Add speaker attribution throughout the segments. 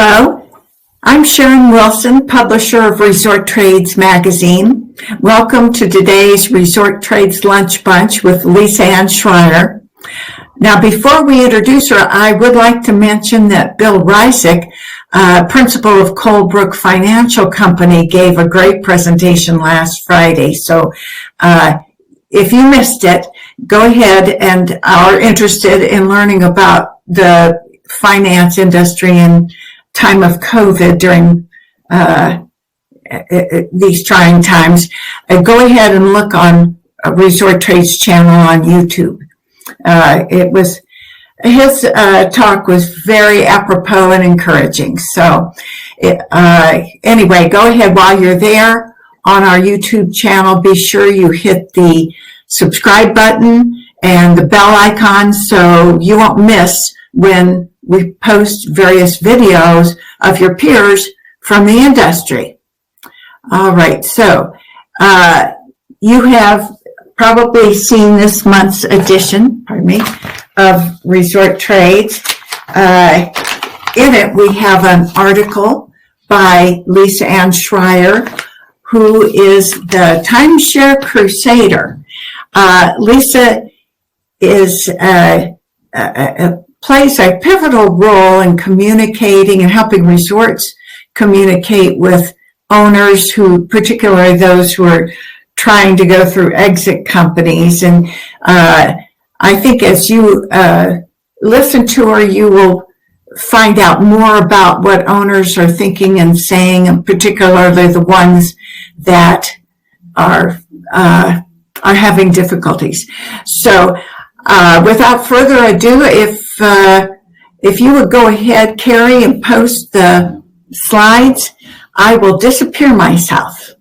Speaker 1: Hello, I'm Sharon Wilson, publisher of Resort Trades magazine. Welcome to today's Resort Trades Lunch Bunch with Lisa Ann Schreier. Now, before we introduce her, I would like to mention that Bill Reisick, principal of Colebrook Financial Company, gave a great presentation last Friday. So if you missed it, go ahead and are interested in learning about the finance industry in time of COVID during these trying times, go ahead and look on Resort Trades channel on YouTube. His talk was very apropos and encouraging. So anyway, go ahead while you're there on our YouTube channel. Be sure you hit the subscribe button and the bell icon so you won't miss when we post various videos of your peers from the industry. All right, so you have probably seen this month's edition, of Resort Trades. In it, we have an article by Lisa Ann Schreier, who is the timeshare crusader. Lisa is plays a pivotal role in communicating and helping resorts communicate with owners who, particularly those who are trying to go through exit companies. And I think as you listen to her, you will find out more about what owners are thinking and saying, and particularly the ones that are having difficulties. So without further ado, if you would go ahead, Carrie, and post the slides, I will disappear myself.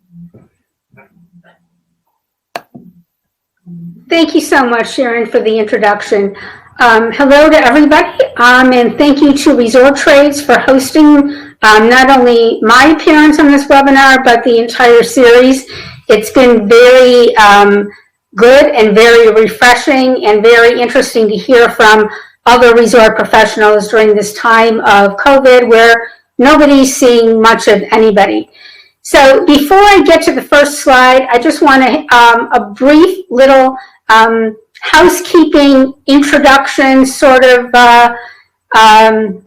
Speaker 2: Thank you so much, Sharon, for the introduction. Hello to everybody, and thank you to Resort Trades for hosting not only my appearance on this webinar, but the entire series. It's been very good and very refreshing and very interesting to hear from other resort professionals during this time of COVID where nobody's seeing much of anybody. So before I get to the first slide, I just want a brief little housekeeping introduction, sort of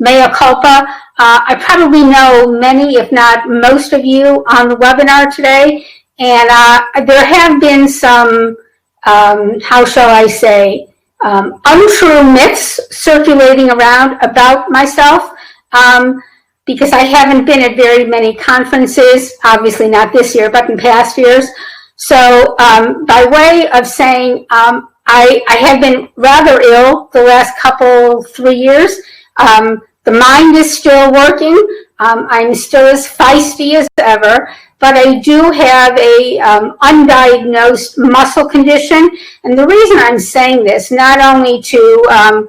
Speaker 2: mea culpa. I probably know many, if not most of you on the webinar today, and there have been some how shall I say, untrue myths circulating around about myself because I haven't been at very many conferences, obviously not this year, but in past years. So by way of saying I have been rather ill the last 3 years. The mind is still working. I'm still as feisty as ever, but I do have a undiagnosed muscle condition. And the reason I'm saying this, not only to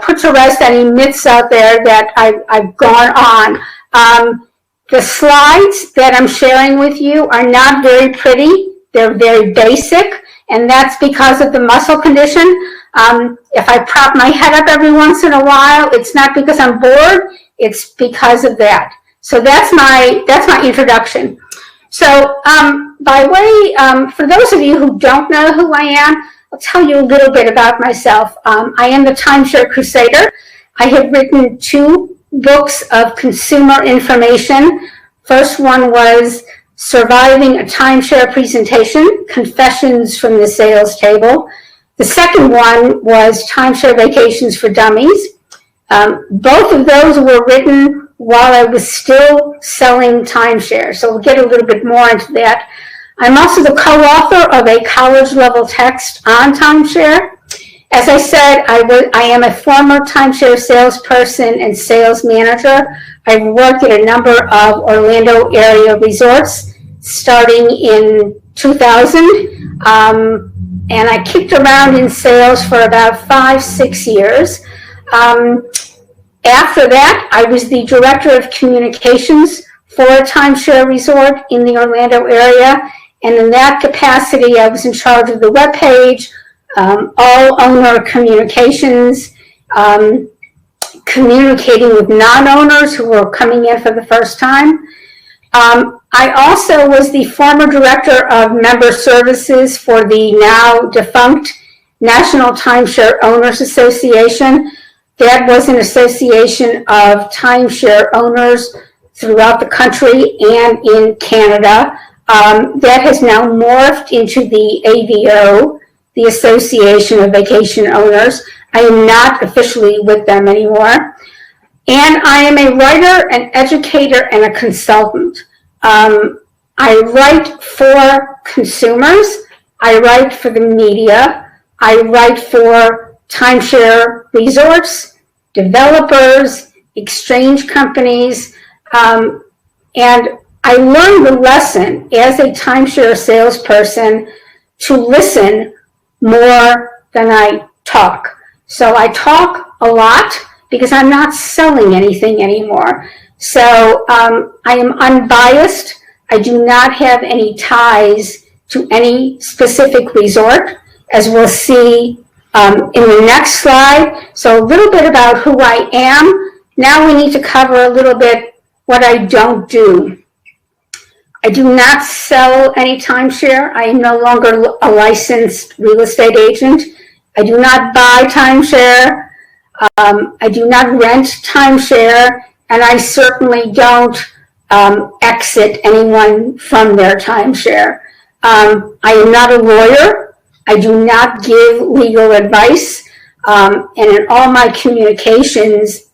Speaker 2: put to rest any myths out there that I've gone on. The slides that I'm sharing with you are not very pretty. They're very basic, and that's because of the muscle condition. If I prop my head up every once in a while, it's not because I'm bored, it's because of that. So that's my introduction. So by way, for those of you who don't know who I am, I'll tell you a little bit about myself. I am the Timeshare Crusader. I have written 2 books of consumer information. First one was Surviving a Timeshare Presentation, Confessions from the Sales Table. The second one was Timeshare Vacations for Dummies. Both of those were written while I was still selling timeshare, so we'll get a little bit more into that. I'm also the co-author of a college-level text on timeshare. As I said, I am a former timeshare salesperson and sales manager. I've worked at a number of Orlando area resorts starting in 2000, and I kicked around in sales for about 5-6 years. After that, I was the director of communications for a timeshare resort in the Orlando area, and in that capacity, I was in charge of the webpage, all owner communications, communicating with non-owners who were coming in for the first time. I also was the former director of member services for the now defunct National Timeshare Owners Association. That was an association of timeshare owners throughout the country and in Canada. That has now morphed into the AVO, the Association of Vacation Owners. I am not officially with them anymore. And I am a writer, an educator, and a consultant. I write for consumers. I write for the media. I write for timeshare resorts, developers, exchange companies, and I learned the lesson as a timeshare salesperson to listen more than I talk. So I talk a lot because I'm not selling anything anymore. So I am unbiased. I do not have any ties to any specific resort, as we'll see in the next slide. So a little bit about who I am. Now we need to cover a little bit what I don't do. I do not sell any timeshare. I am no longer a licensed real estate agent. I do not buy timeshare. I do not rent timeshare, and I certainly don't exit anyone from their timeshare. I am not a lawyer. I do not give legal advice, and in all my communications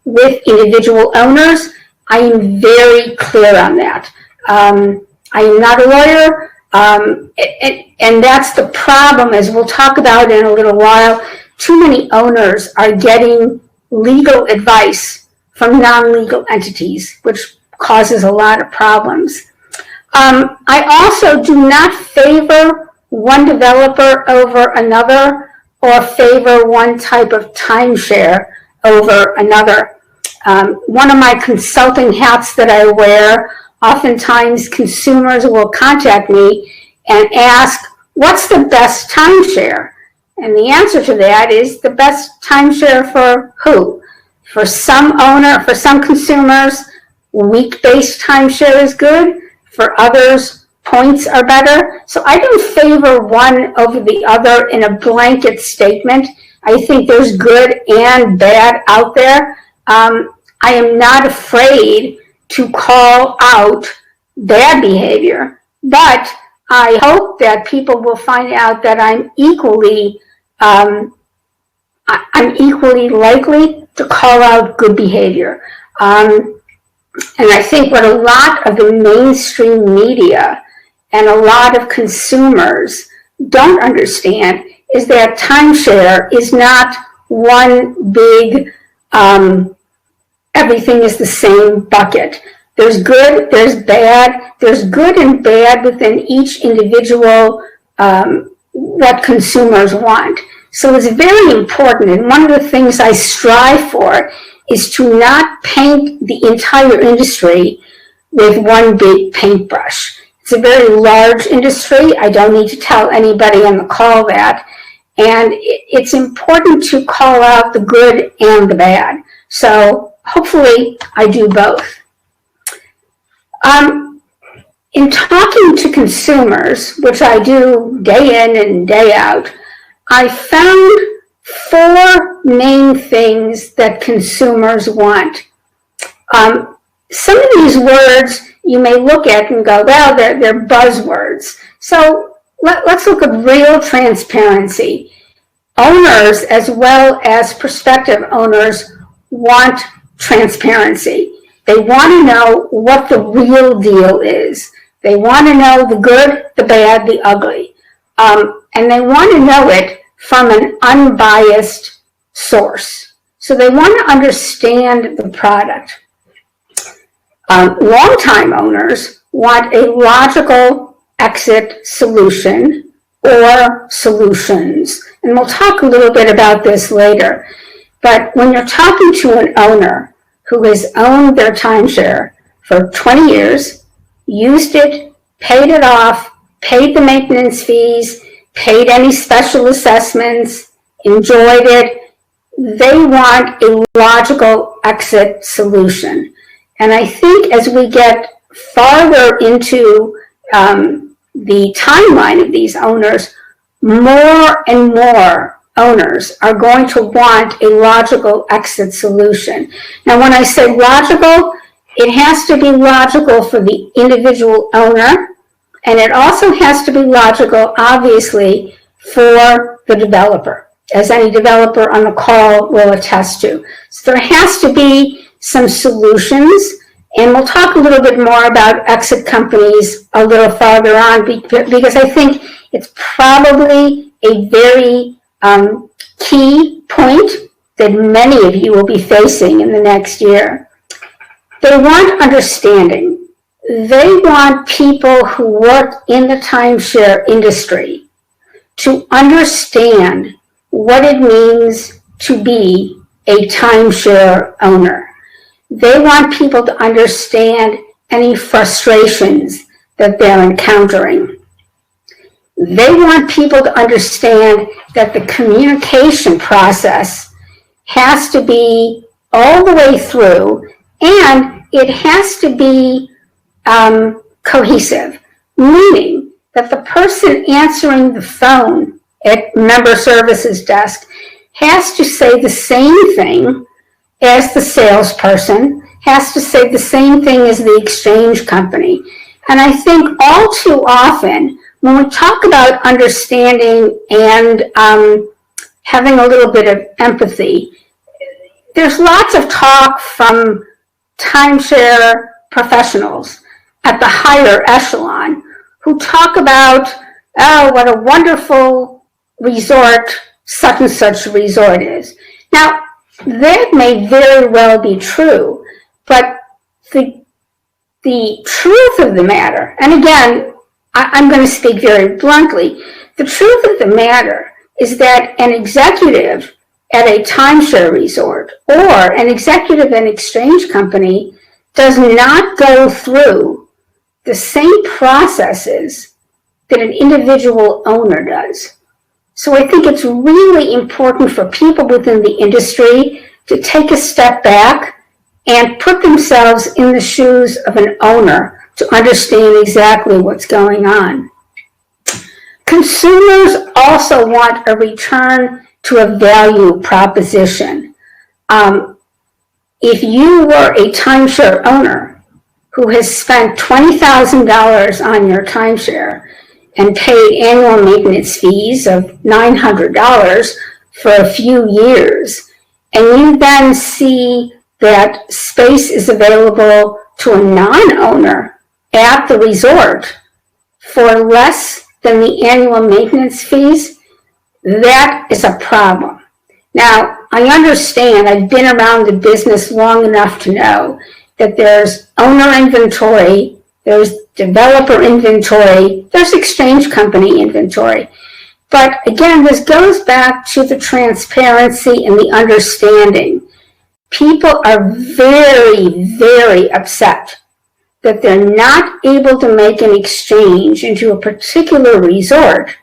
Speaker 2: with individual owners, I am very clear on that. I am not a lawyer, and that's the problem, as we'll talk about in a little while. Too many owners are getting legal advice from non-legal entities, which causes a lot of problems. I also do not favor one developer over another or favor one type of timeshare over another. One of my consulting hats that I wear, oftentimes consumers will contact me and ask, what's the best timeshare? And the answer to that is the best timeshare for who? For some consumers, week-based timeshare is good. For others, points are better. So I don't favor one over the other in a blanket statement. I think there's good and bad out there. I am not afraid to call out bad behavior, but I hope that people will find out that I'm equally likely to call out good behavior. And I think what a lot of the mainstream media and a lot of consumers don't understand is that timeshare is not one big, everything is the same bucket. There's good, there's bad, there's good and bad within each individual, what consumers want. So it's very important, and one of the things I strive for is to not paint the entire industry with one big paintbrush. It's a very large industry. I don't need to tell anybody on the call that. And it's important to call out the good and the bad. So hopefully I do both. In talking to consumers, which I do day in and day out, I found 4 main things that consumers want. Some of these words you may look at and go, well, they're buzzwords. So let's look at real transparency. Owners, as well as prospective owners, want transparency. They want to know what the real deal is. They want to know the good, the bad, the ugly. And they want to know it from an unbiased source. So they want to understand the product. Long-time owners want a logical exit solution or solutions. And we'll talk a little bit about this later. But when you're talking to an owner who has owned their timeshare for 20 years, used it, paid it off, paid the maintenance fees, paid any special assessments, enjoyed it, they want a logical exit solution. And I think as we get farther into the timeline of these owners, more and more owners are going to want a logical exit solution. Now, when I say logical, it has to be logical for the individual owner, and it also has to be logical, obviously, for the developer, as any developer on the call will attest to. So there has to be some solutions, and we'll talk a little bit more about exit companies a little farther on, because I think it's probably a very key point that many of you will be facing in the next year. They want understanding. They want people who work in the timeshare industry to understand what it means to be a timeshare owner. They want people to understand any frustrations that they're encountering. They want people to understand that the communication process has to be all the way through, and it has to be cohesive, meaning that the person answering the phone at member services desk has to say the same thing as the salesperson, has to say the same thing as the exchange company. And I think all too often, when we talk about understanding and having a little bit of empathy, there's lots of talk from timeshare professionals at the higher echelon who talk about, oh, what a wonderful resort such and such resort is. Now, that may very well be true, but the truth of the matter, and again, I'm going to speak very bluntly, the truth of the matter is that an executive at a timeshare resort or an executive at an exchange company does not go through the same processes that an individual owner does. So I think it's really important for people within the industry to take a step back and put themselves in the shoes of an owner to understand exactly what's going on. Consumers also want a return to a value proposition. If you were a timeshare owner who has spent $20,000 on your timeshare and paid annual maintenance fees of $900 for a few years, and you then see that space is available to a non-owner at the resort for less than the annual maintenance fees, that is a problem. Now, I understand, I've been around the business long enough to know that there's owner inventory, there's developer inventory, there's exchange company inventory. But again, this goes back to the transparency and the understanding. People are very, very upset that they're not able to make an exchange into a particular resort,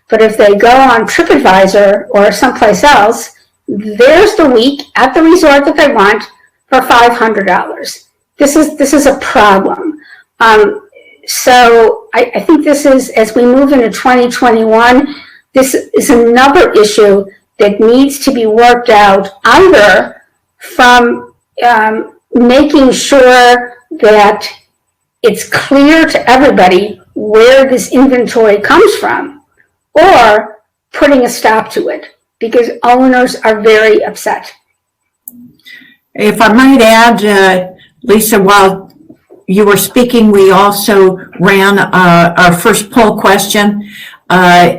Speaker 2: but if they go on TripAdvisor or someplace else, there's the week at the resort that they want for $500. This is a problem. So I think this is, as we move into 2021, this is another issue that needs to be worked out, either from making sure that it's clear to everybody where this inventory comes from, or putting a stop to it, because owners are very upset.
Speaker 1: If I might add, Lisa, while you were speaking, we also ran our first poll question,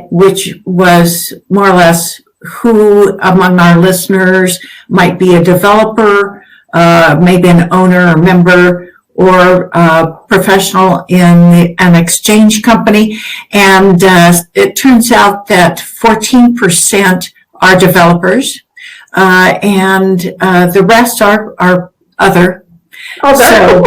Speaker 1: which was more or less who among our listeners might be a developer, maybe an owner or member, or professional in an exchange company. And it turns out that 14% are developers, and the rest are other. So,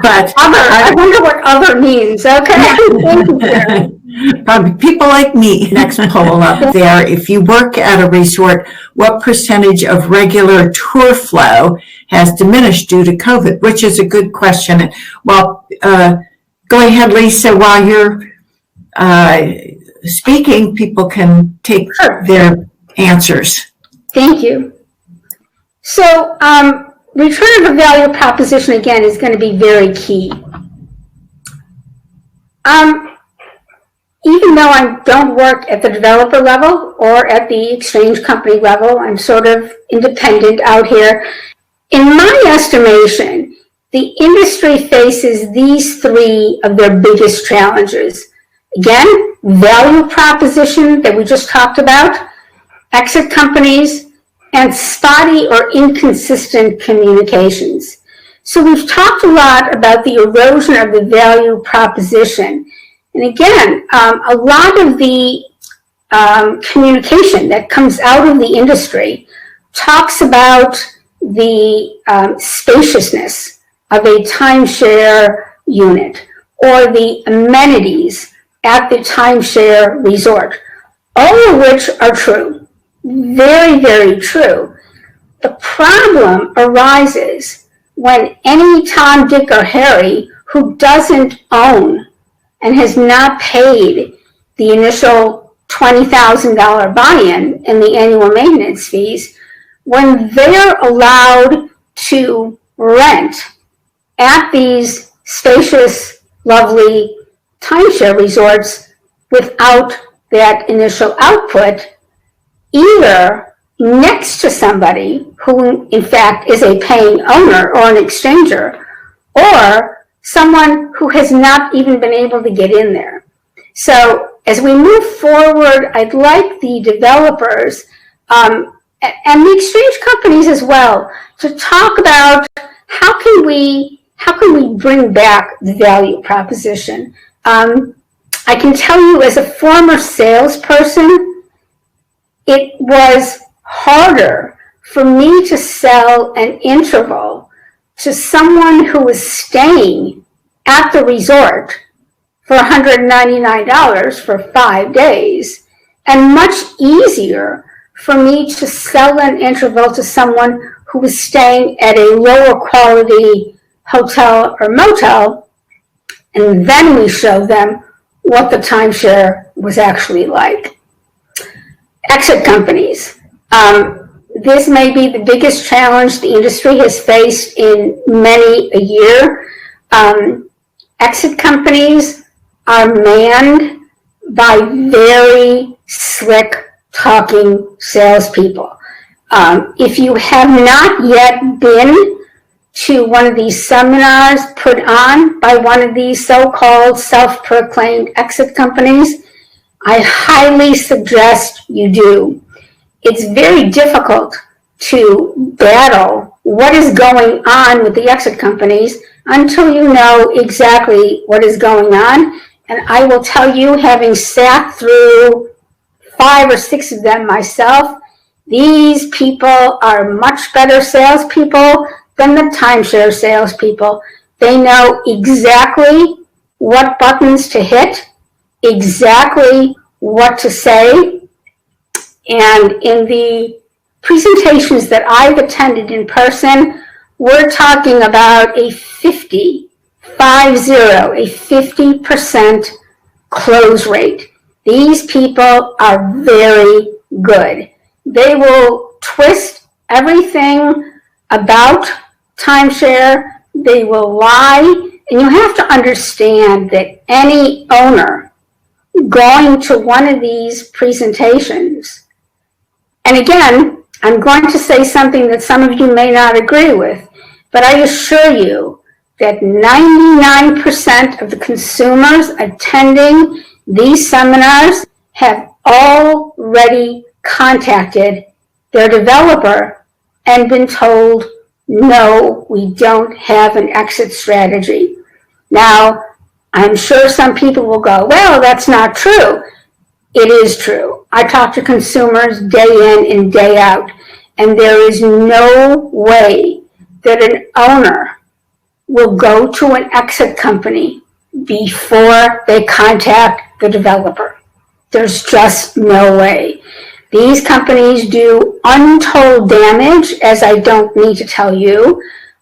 Speaker 2: but other, I wonder what other means. Okay. Thank you, Karen.
Speaker 1: Probably people like me. Next poll up there. If you work at a resort, what percentage of regular tour flow has diminished due to COVID? Which is a good question. Well, go ahead, Lisa. While you're speaking, people can take their answers.
Speaker 2: Thank you. So, return of a value proposition, again, is going to be very key. Even though I don't work at the developer level or at the exchange company level, I'm sort of independent out here. In my estimation, the industry faces these three of their biggest challenges. Again, value proposition that we just talked about, exit companies, and spotty or inconsistent communications. So we've talked a lot about the erosion of the value proposition. And again, a lot of the communication that comes out of the industry talks about the spaciousness of a timeshare unit or the amenities at the timeshare resort, all of which are true, very, very true. The problem arises when any Tom, Dick, or Harry who doesn't own and has not paid the initial $20,000 buy-in and the annual maintenance fees, when they're allowed to rent at these spacious, lovely timeshare resorts without that initial output, either next to somebody who in fact is a paying owner or an exchanger, or someone who has not even been able to get in there. So as we move forward, I'd like the developers and the exchange companies as well to talk about how can we bring back the value proposition. I can tell you as a former salesperson, it was harder for me to sell an interval to someone who was staying at the resort for $199 for 5 days, and much easier for me to sell an interval to someone who was staying at a lower quality hotel or motel, and then we show them what the timeshare was actually like. Exit companies. This may be the biggest challenge the industry has faced in many a year. Exit companies are manned by very slick talking salespeople. If you have not yet been to one of these seminars put on by one of these so-called self-proclaimed exit companies, I highly suggest you do. It's very difficult to battle what is going on with the exit companies until you know exactly what is going on. And I will tell you, having sat through 5 or 6 of them myself, these people are much better salespeople than the timeshare salespeople. They know exactly what buttons to hit, exactly what to say. And in the presentations that I've attended in person, we're talking about a 50% close rate. These people are very good. They will twist everything about timeshare. They will lie. And you have to understand that any owner going to one of these presentations, and again, I'm going to say something that some of you may not agree with, but I assure you that 99% of the consumers attending these seminars have already contacted their developer and been told, no, we don't have an exit strategy. Now, I'm sure some people will go, well, that's not true. It is true. I talk to consumers day in and day out, and there is no way that an owner will go to an exit company before they contact the developer. There's just no way. These companies do untold damage, as I don't need to tell you.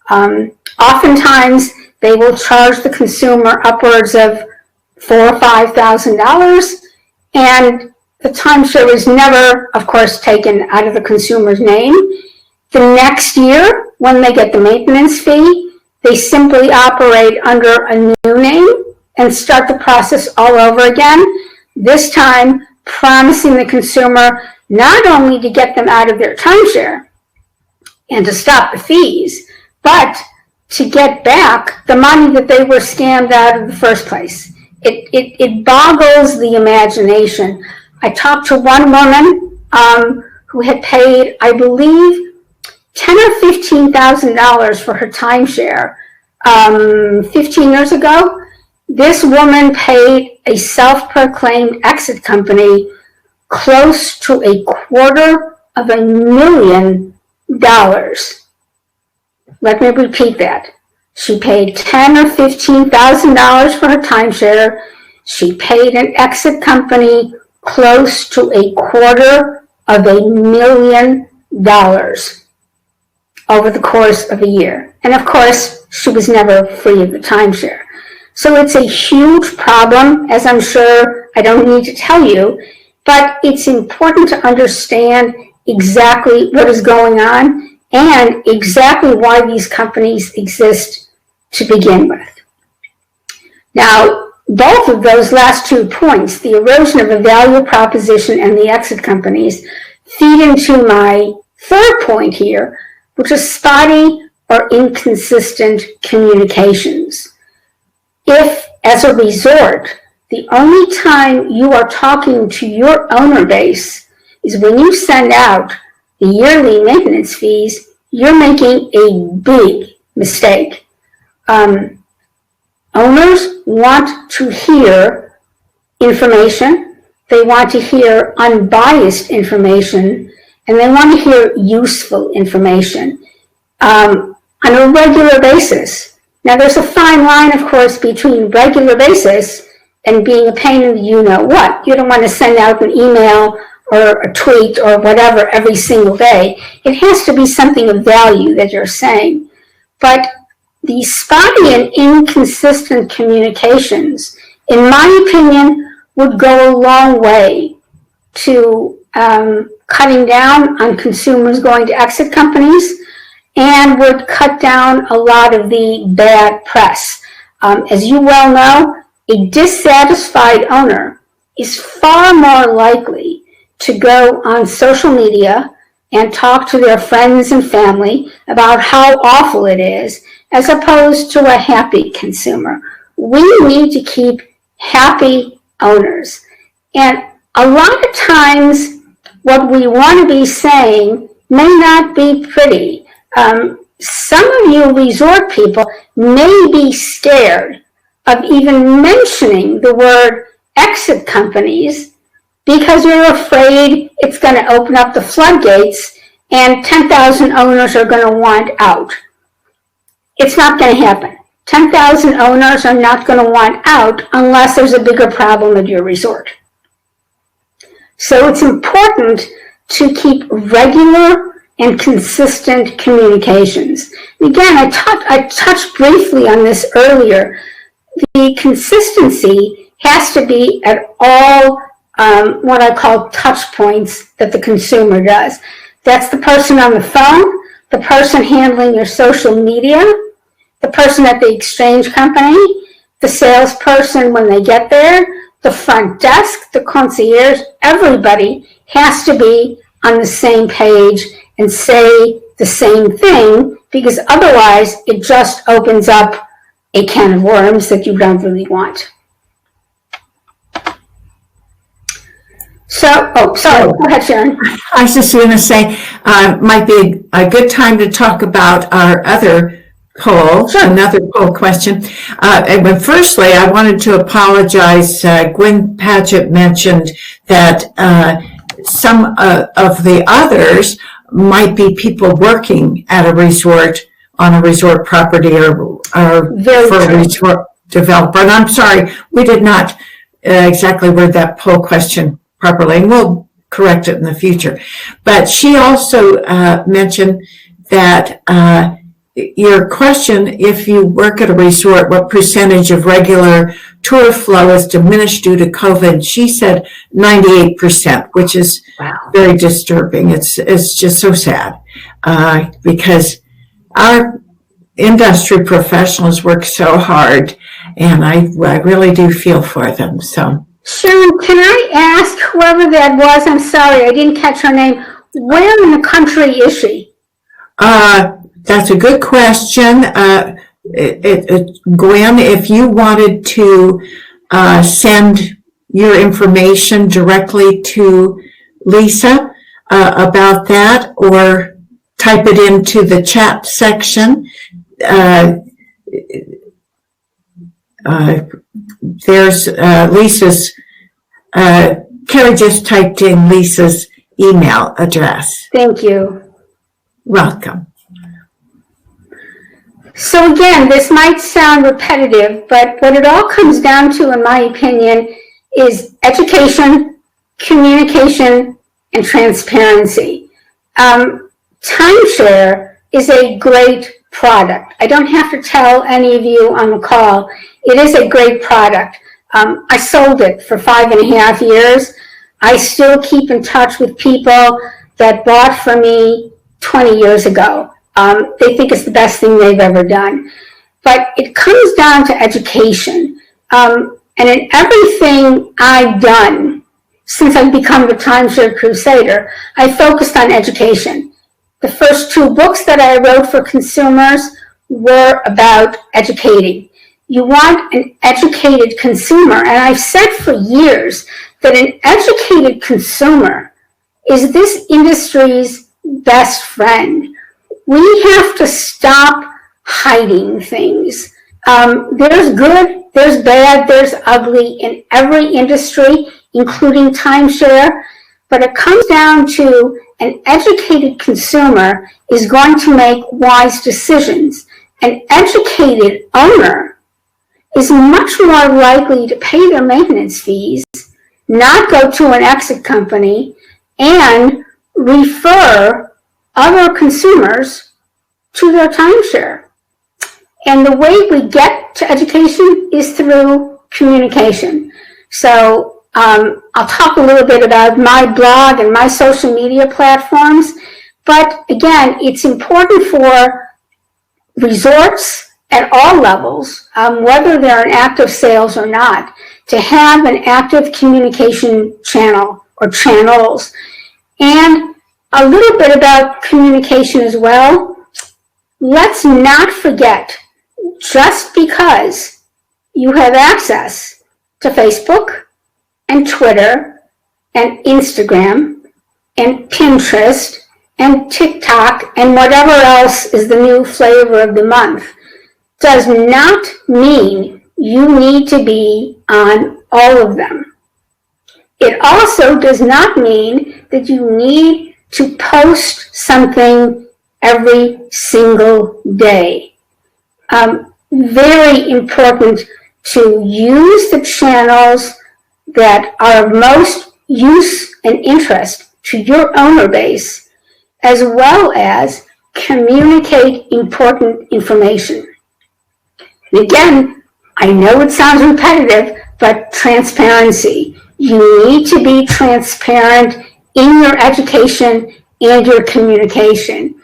Speaker 2: Oftentimes, they will charge the consumer upwards of $4,000 or $5,000, and the timeshare is never, of course, taken out of the consumer's name. The next year, when they get the maintenance fee, they simply operate under a new name and start the process all over again, this time promising the consumer not only to get them out of their timeshare and to stop the fees, but to get back the money that they were scammed out of the first place. It boggles the imagination. I talked to one woman who had paid, I believe, $10,000 or $15,000 for her timeshare 15 years ago. This woman paid a self-proclaimed exit company close to $250,000. Let me repeat that. She paid $10,000 or $15,000 for her timeshare. She paid an exit company close to $250,000 over the course of a year. And of course, she was never free of the timeshare. So it's a huge problem, as I'm sure I don't need to tell you, but it's important to understand exactly what is going on and exactly why these companies exist to begin with. Now, both of those last 2 points, the erosion of a value proposition and the exit companies, feed into my third point here, which is spotty or inconsistent communications. If, as a resort, the only time you are talking to your owner base is when you send out the yearly maintenance fees, you're making a big mistake. Owners want to hear information, they want to hear unbiased information, and they want to hear useful information on a regular basis. Now, there's a fine line, of course, between regular basis and being a pain in the you-know-what. You don't want to send out an email or a tweet or whatever every single day. It has to be something of value that you're saying. But the spotty and inconsistent communications, in my opinion, would go a long way to cutting down on consumers going to exit companies and would cut down a lot of the bad press. As you well know, a dissatisfied owner is far more likely to go on social media and talk to their friends and family about how awful it is, as opposed to a happy consumer. We need to keep happy owners. And a lot of times, what we want to be saying may not be pretty. Some of you resort people may be scared of even mentioning the word exit companies because you're afraid it's going to open up the floodgates and 10,000 owners are going to want out. It's not going to happen. 10,000 owners are not going to want out unless there's a bigger problem at your resort. So it's important to keep regular and consistent communications. Again, I touched briefly on this earlier. The consistency has to be at all what I call touch points that the consumer does. That's the person on the phone, the person handling your social media, the person at the exchange company, the salesperson when they get there, the front desk, the concierge. Everybody has to be on the same page and say the same thing, because otherwise it just opens up a can of worms that you don't really want. So, sorry, go ahead, Sharon.
Speaker 1: I was just going to say, might be a good time to talk about our other poll, another poll question. But firstly, I wanted to apologize. Gwen Padgett mentioned that some of the others might be people working at a resort, on a resort property, or for a resort developer. And I'm sorry, we did not exactly word that poll question properly, and we'll correct it in the future. But she also mentioned that your question, if you work at a resort, what percentage of regular tour flow is diminished due to COVID? She said 98%, which is very disturbing. It's just so sad because our industry professionals work so hard, and I really do feel for them. So,
Speaker 2: Sharon, can I ask whoever that was? I'm sorry, I didn't catch her name. Where in the country is she?
Speaker 1: That's a good question. Gwen, if you wanted to send your information directly to Lisa about that, or type it into the chat section, there's Lisa's, Carrie just typed in Lisa's email address.
Speaker 2: Thank you.
Speaker 1: Welcome.
Speaker 2: So again, this might sound repetitive, but what it all comes down to, in my opinion, is education, communication, and transparency. Timeshare is a great product. I don't have to tell any of you on the call. It is a great product. I sold it for 5.5 years. I still keep in touch with people that bought from me 20 years ago. They think it's the best thing they've ever done. But it comes down to education. And in everything I've done since I've become the Timeshare Crusader, I focused on education. The first 2 books that I wrote for consumers were about educating. You want an educated consumer, and I've said for years that an educated consumer is this industry's best friend. We have to stop hiding things. There's good, there's bad, there's ugly in every industry, including timeshare, but it comes down to an educated consumer is going to make wise decisions. An educated owner is much more likely to pay their maintenance fees, not go to an exit company, and refer other consumers to their timeshare. And the way we get to education is through communication. So I'll talk a little bit about my blog and my social media platforms. But again, it's important for resorts at all levels, whether they're in active sales or not, to have an active communication channel or channels. And a little bit about communication as well. Let's not forget, just because you have access to Facebook and Twitter and Instagram and Pinterest and TikTok and whatever else is the new flavor of the month, does not mean you need to be on all of them. It also does not mean that you need to post something every single day. Very important to use the channels that are of most use and interest to your owner base, as well as communicate important information. And again, I know it sounds repetitive, but transparency. You need to be transparent in your education and your communication.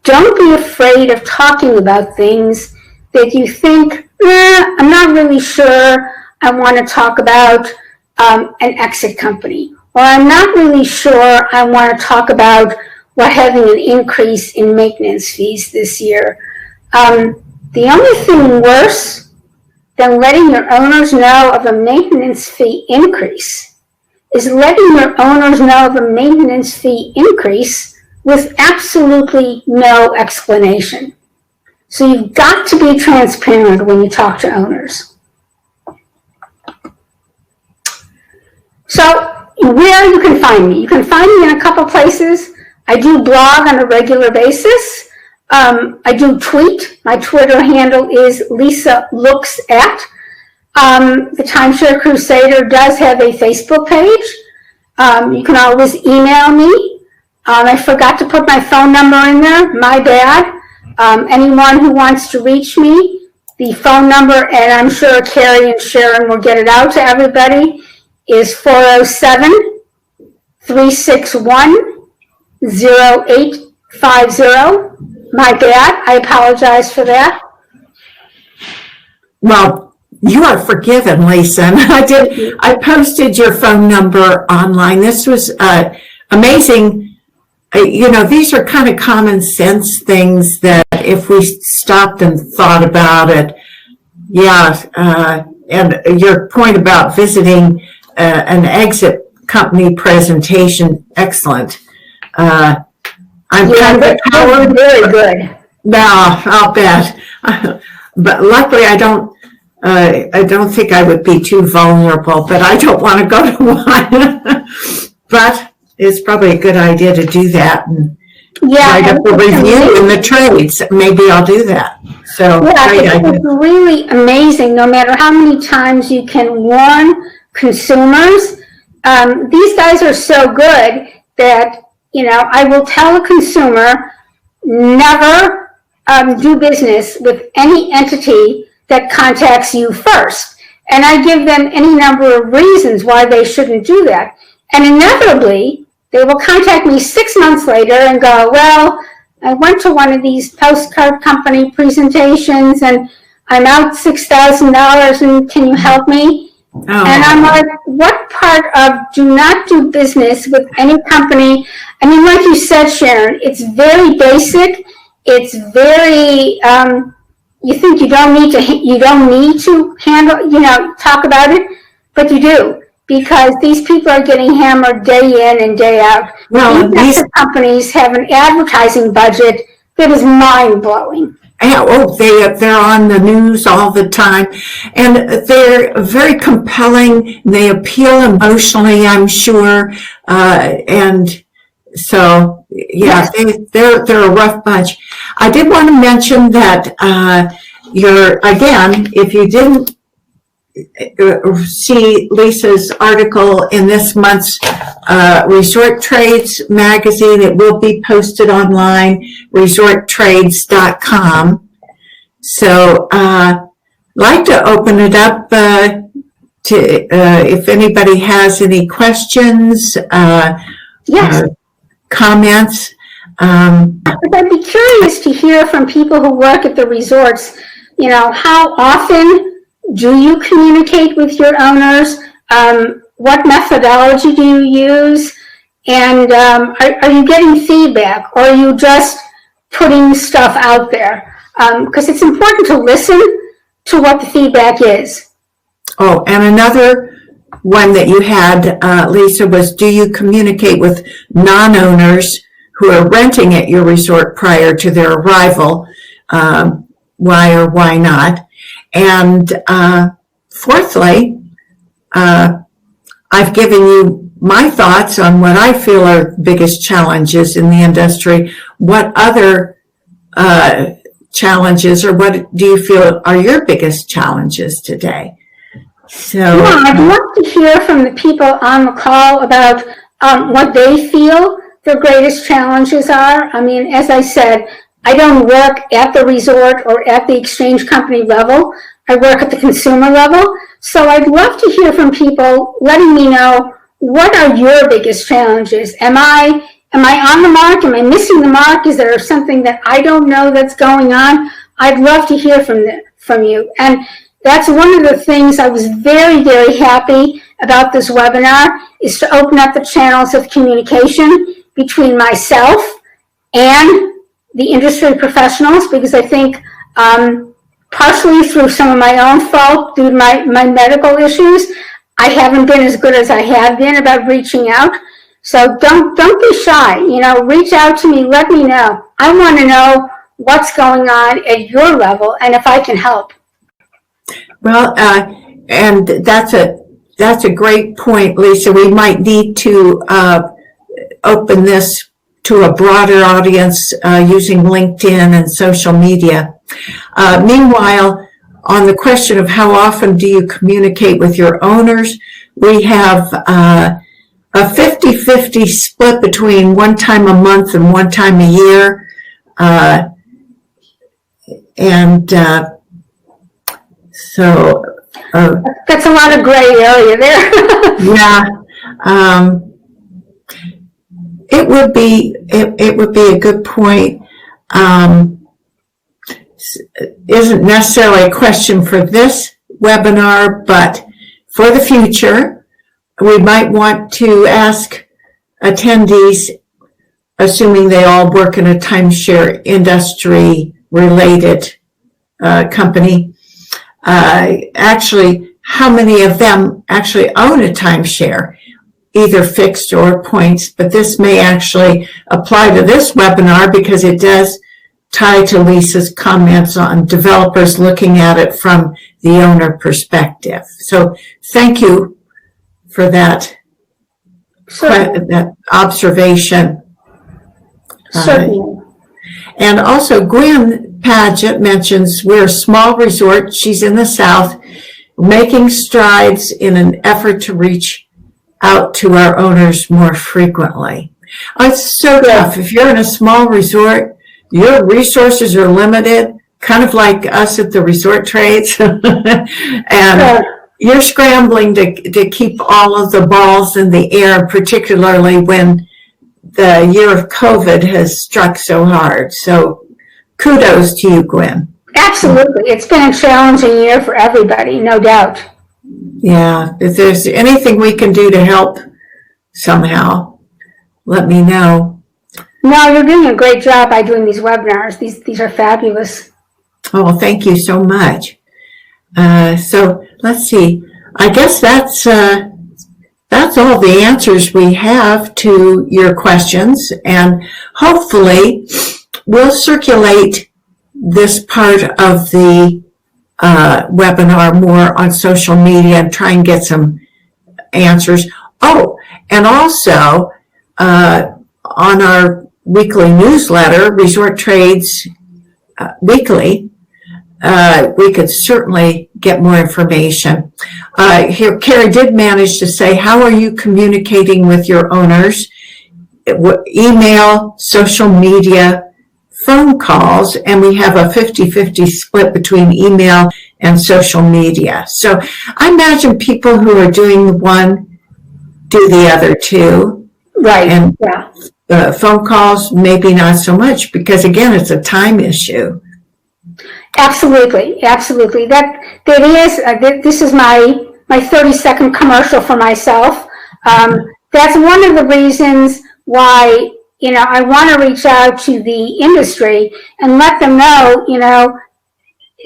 Speaker 2: Don't be afraid of talking about things that you think, I'm not really sure I want to talk about an exit company, or I'm not really sure I want to talk about what having an increase in maintenance fees this year. The only thing worse than letting your owners know of a maintenance fee increase is letting your owners know of a maintenance fee increase with absolutely no explanation. So you've got to be transparent when you talk to owners. So where you can find me. You can find me in a couple places. I do blog on a regular basis. I do tweet. My Twitter handle is Lisa Looks At. The Timeshare Crusader does have a Facebook page. You can always email me. I forgot to put my phone number in there, my bad. Anyone who wants to reach me, the phone number, and I'm sure Carrie and Sharon will get it out to everybody, is 407-361-0850. My bad, I apologize for that.
Speaker 1: Well, you are forgiven, Lisa. And I posted your phone number online. This was amazing. These are kind of common sense things that if we stopped and thought about it, and your point about visiting an exit company presentation, excellent. I'm kind of a coward.
Speaker 2: Very good.
Speaker 1: No, I'll bet. But luckily, I don't think I would be too vulnerable, but I don't want to go to one. But it's probably a good idea to do that and write up a review in the trades. Maybe I'll do that. So
Speaker 2: it's really amazing. No matter how many times you can warn consumers, these guys are so good that I will tell a consumer never do business with any entity that contacts you first. And I give them any number of reasons why they shouldn't do that. And inevitably, they will contact me 6 months later and go, well, I went to one of these postcard company presentations and I'm out $6,000 and can you help me? Oh. And I'm like, what part of do not do business with any company? I mean, like you said, Sharon, it's very basic. It's very, you think you don't need to handle, talk about it, but you do, because these people are getting hammered day in and day out. Well, these companies have an advertising budget that is mind-blowing.
Speaker 1: They're on the news all the time, and they're very compelling. They appeal emotionally, I'm sure, and so yes. They're a rough bunch. I did want to mention that if you didn't see Lisa's article in this month's Resort Trades magazine, it will be posted online, resorttrades.com. So I'd like to open it up to if anybody has any questions, comments.
Speaker 2: I'd be curious to hear from people who work at the resorts, how often do you communicate with your owners? What methodology do you use? And are you getting feedback, or are you just putting stuff out there? Because it's important to listen to what the feedback is.
Speaker 1: Oh, and another one that you had, Lisa, was do you communicate with non-owners who are renting at your resort prior to their arrival? Why or why not? And fourthly, I've given you my thoughts on what I feel are biggest challenges in the industry. What other challenges, or what do you feel are your biggest challenges today? So
Speaker 2: I'd love to hear from the people on the call about what they feel their greatest challenges are. I mean, as I said, I don't work at the resort or at the exchange company level. I work at the consumer level. So I'd love to hear from people letting me know, what are your biggest challenges? Am I on the mark? Am I missing the mark? Is there something that I don't know that's going on? I'd love to hear from you. And that's one of the things I was very, very happy about this webinar, is to open up the channels of communication between myself and the industry professionals, because I think partially through some of my own fault, due to my medical issues, I haven't been as good as I have been about reaching out. So don't be shy. Reach out to me. Let me know. I want to know what's going on at your level and if I can help.
Speaker 1: Well, and that's a great point, Lisa. We might need to open this to a broader audience using LinkedIn and social media. Meanwhile, on the question of how often do you communicate with your owners, we have a 50-50 split between one time a month and one time a year. So
Speaker 2: that's a lot of gray area there.
Speaker 1: yeah, it would be a good point. Isn't necessarily a question for this webinar, but for the future, we might want to ask attendees, assuming they all work in a timeshare industry related company, actually how many of them actually own a timeshare, either fixed or points. But this may actually apply to this webinar because it does tie to Lisa's comments on developers looking at it from the owner perspective. So thank you for that, that observation.
Speaker 2: Certainly.
Speaker 1: And also Gwen Paget mentions we're a small resort. She's in the South, making strides in an effort to reach out to our owners more frequently. It's so tough. If you're in a small resort, your resources are limited, kind of like us at the resort trades. And you're scrambling to keep all of the balls in the air, particularly when the year of COVID has struck so hard. So kudos to you, Gwen.
Speaker 2: Absolutely. It's been a challenging year for everybody, no doubt.
Speaker 1: Yeah. If there's anything we can do to help somehow, let me know.
Speaker 2: No, you're doing a great job by doing these webinars. These are fabulous.
Speaker 1: Oh, thank you so much. So let's see. I guess that's all the answers we have to your questions, and hopefully we'll circulate this part of the webinar more on social media and try and get some answers. Oh, and also on our weekly newsletter, Resort Trades Weekly, we could certainly get more information. Here, Carrie did manage to say, how are you communicating with your owners? Email, social media, phone calls, and we have a 50-50 split between email and social media. So I imagine people who are doing one do the other two.
Speaker 2: Right,
Speaker 1: and
Speaker 2: yeah.
Speaker 1: Phone calls, maybe not so much, because again, it's a time issue.
Speaker 2: Absolutely, absolutely. That is. This is my 30-second commercial for myself. That's one of the reasons why I want to reach out to the industry and let them know.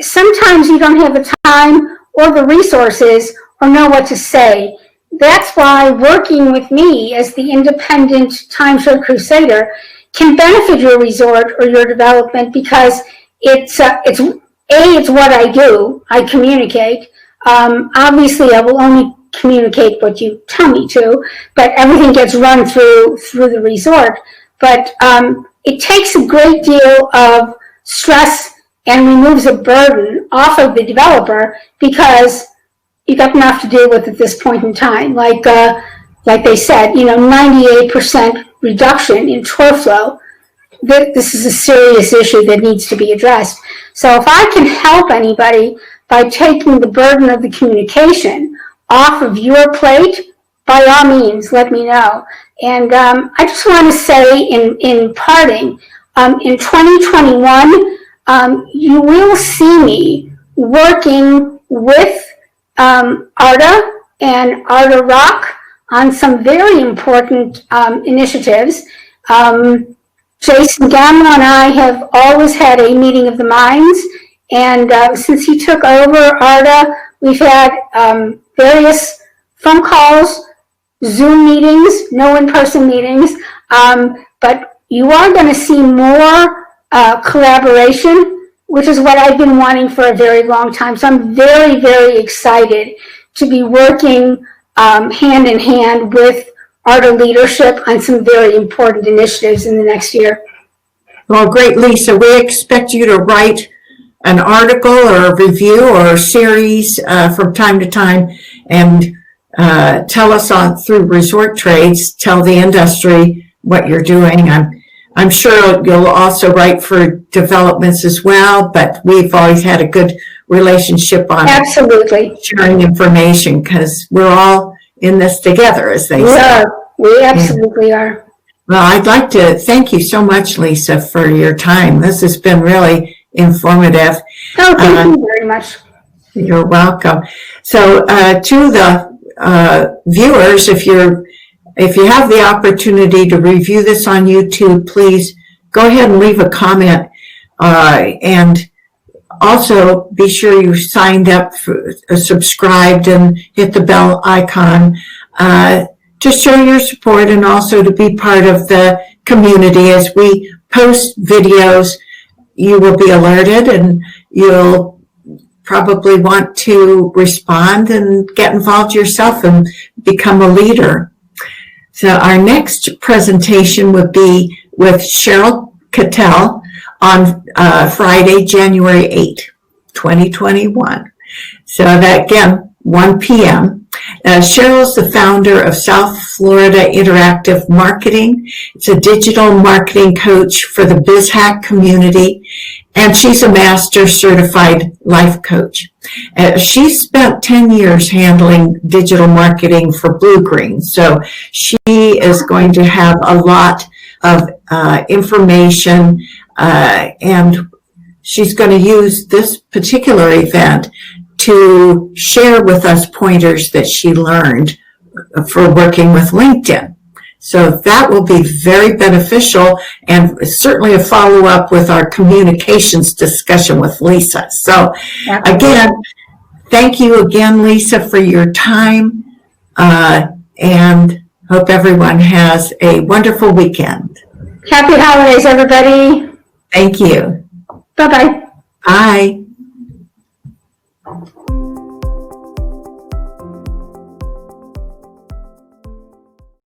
Speaker 2: Sometimes you don't have the time or the resources or know what to say. That's why working with me as the independent timeshare crusader can benefit your resort or your development, because it's what I do. I communicate. Obviously, I will only communicate what you tell me to, but everything gets run through the resort. But it takes a great deal of stress and removes a burden off of the developer, because you got enough to deal with at this point in time. Like they said, 98% reduction in tour flow. This is a serious issue that needs to be addressed. So if I can help anybody by taking the burden of the communication off of your plate, by all means, let me know. And I just want to say in parting, in 2021, you will see me working with ARDA and ARDA Rock on some very important initiatives. Jason Gamble and I have always had a meeting of the minds, and since he took over ARDA, we've had various phone calls, Zoom meetings, no in-person meetings, but you are going to see more collaboration, which is what I've been wanting for a very long time. So I'm very, very excited to be working hand in hand with ARDA leadership on some very important initiatives in the next year.
Speaker 1: Well, great, Lisa. We expect you to write an article or a review or a series from time to time, and tell us through Resort Trades, tell the industry what you're doing. I'm sure you'll also write for developments as well, but we've always had a good relationship on
Speaker 2: Absolutely.
Speaker 1: sharing information because we're all in this together, as they say.
Speaker 2: We absolutely are.
Speaker 1: Well, I'd like to thank you so much, Lisa, for your time. This has been really informative.
Speaker 2: Oh, thank you very much.
Speaker 1: You're welcome. So to the viewers, if you have the opportunity to review this on YouTube, please go ahead and leave a comment, and also be sure you signed up, subscribed, and hit the bell icon to show your support and also to be part of the community. As we post videos, you will be alerted and you'll probably want to respond and get involved yourself and become a leader. So our next presentation would be with Cheryl Cattell on Friday, January 8, 2021. So that, again, 1 p.m. Cheryl's the founder of South Florida Interactive Marketing. It's a digital marketing coach for the BizHack community, and she's a master certified life coach. She spent 10 years handling digital marketing for Blue Green, so she is going to have a lot of information, and she's going to use this particular event to share with us pointers that she learned for working with LinkedIn. So that will be very beneficial and certainly a follow-up with our communications discussion with Lisa. So again, thank you again, Lisa, for your time, and hope everyone has a wonderful weekend.
Speaker 2: Happy holidays, everybody.
Speaker 1: Thank you.
Speaker 2: Bye-bye.
Speaker 1: Bye.